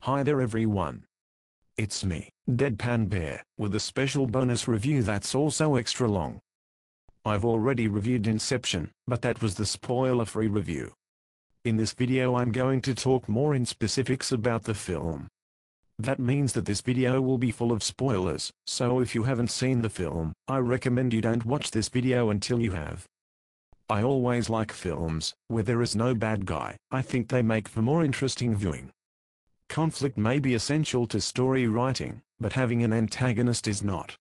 Hi there everyone. It's me, Deadpan Bear, with a special bonus review that's also extra long. I've already reviewed Inception, but that was the spoiler-free review. In this video I'm going to talk more in specifics about the film. That means that this video will be full of spoilers, so if you haven't seen the film, I recommend you don't watch this video until you have. I always like films where there is no bad guy. I think they make for more interesting viewing. Conflict may be essential to story writing, but having an antagonist is not.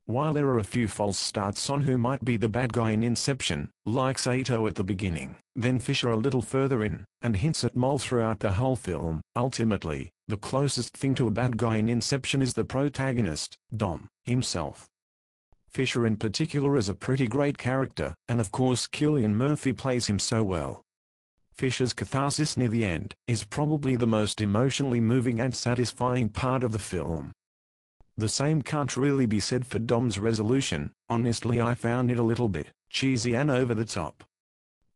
While there are a few false starts on who might be the bad guy in Inception, like Sato at the beginning, then Fisher a little further in, and hints at Mole throughout the whole film, ultimately, the closest thing to a bad guy in Inception is the protagonist, Dom, himself. Fisher in particular is a pretty great character, and of course Cillian Murphy plays him so well. Fisher's catharsis near the end is probably the most emotionally moving and satisfying part of the film. The same can't really be said for Dom's resolution. Honestly, I found it a little bit cheesy and over the top.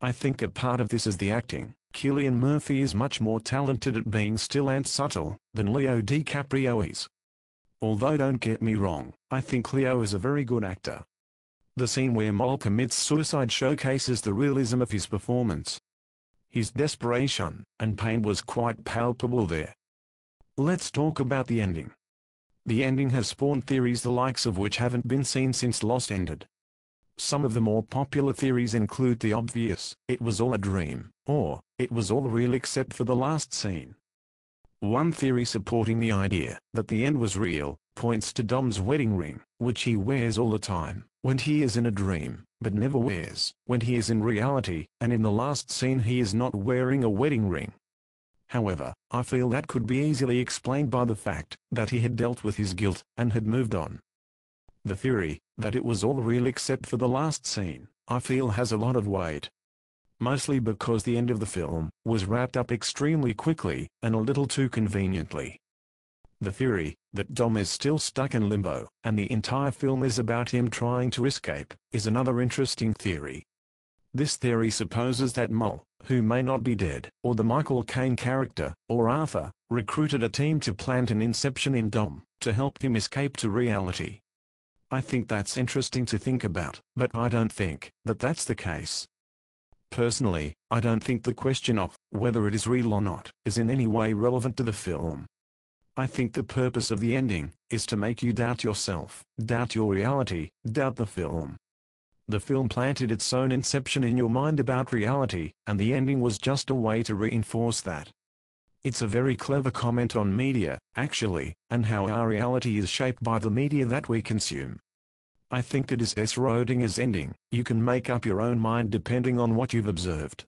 I think a part of this is the acting. Cillian Murphy is much more talented at being still and subtle than Leo DiCaprio is. Although don't get me wrong, I think Leo is a very good actor. The scene where Mole commits suicide showcases the realism of his performance. His desperation and pain was quite palpable there. Let's talk about the ending. The ending has spawned theories the likes of which haven't been seen since Lost ended. Some of the more popular theories include the obvious, it was all a dream, or, it was all real except for the last scene. One theory supporting the idea that the end was real points to Dom's wedding ring, which he wears all the time when he is in a dream, but never wears when he is in reality, and in the last scene he is not wearing a wedding ring. However, I feel that could be easily explained by the fact that he had dealt with his guilt and had moved on. The theory that it was all real except for the last scene, I feel has a lot of weight. Mostly because the end of the film was wrapped up extremely quickly and a little too conveniently. The theory that Dom is still stuck in limbo, and the entire film is about him trying to escape, is another interesting theory. This theory supposes that Mole, who may not be dead, or the Michael Caine character, or Arthur, recruited a team to plant an Inception in Dom, to help him escape to reality. I think that's interesting to think about, but I don't think that that's the case. Personally, I don't think the question of whether it is real or not is in any way relevant to the film. I think the purpose of the ending is to make you doubt yourself, doubt your reality, doubt the film. The film planted its own inception in your mind about reality, and the ending was just a way to reinforce that. It's a very clever comment on media, actually, and how our reality is shaped by the media that we consume. I think it is as Schrodinger's ending. You can make up your own mind depending on what you've observed.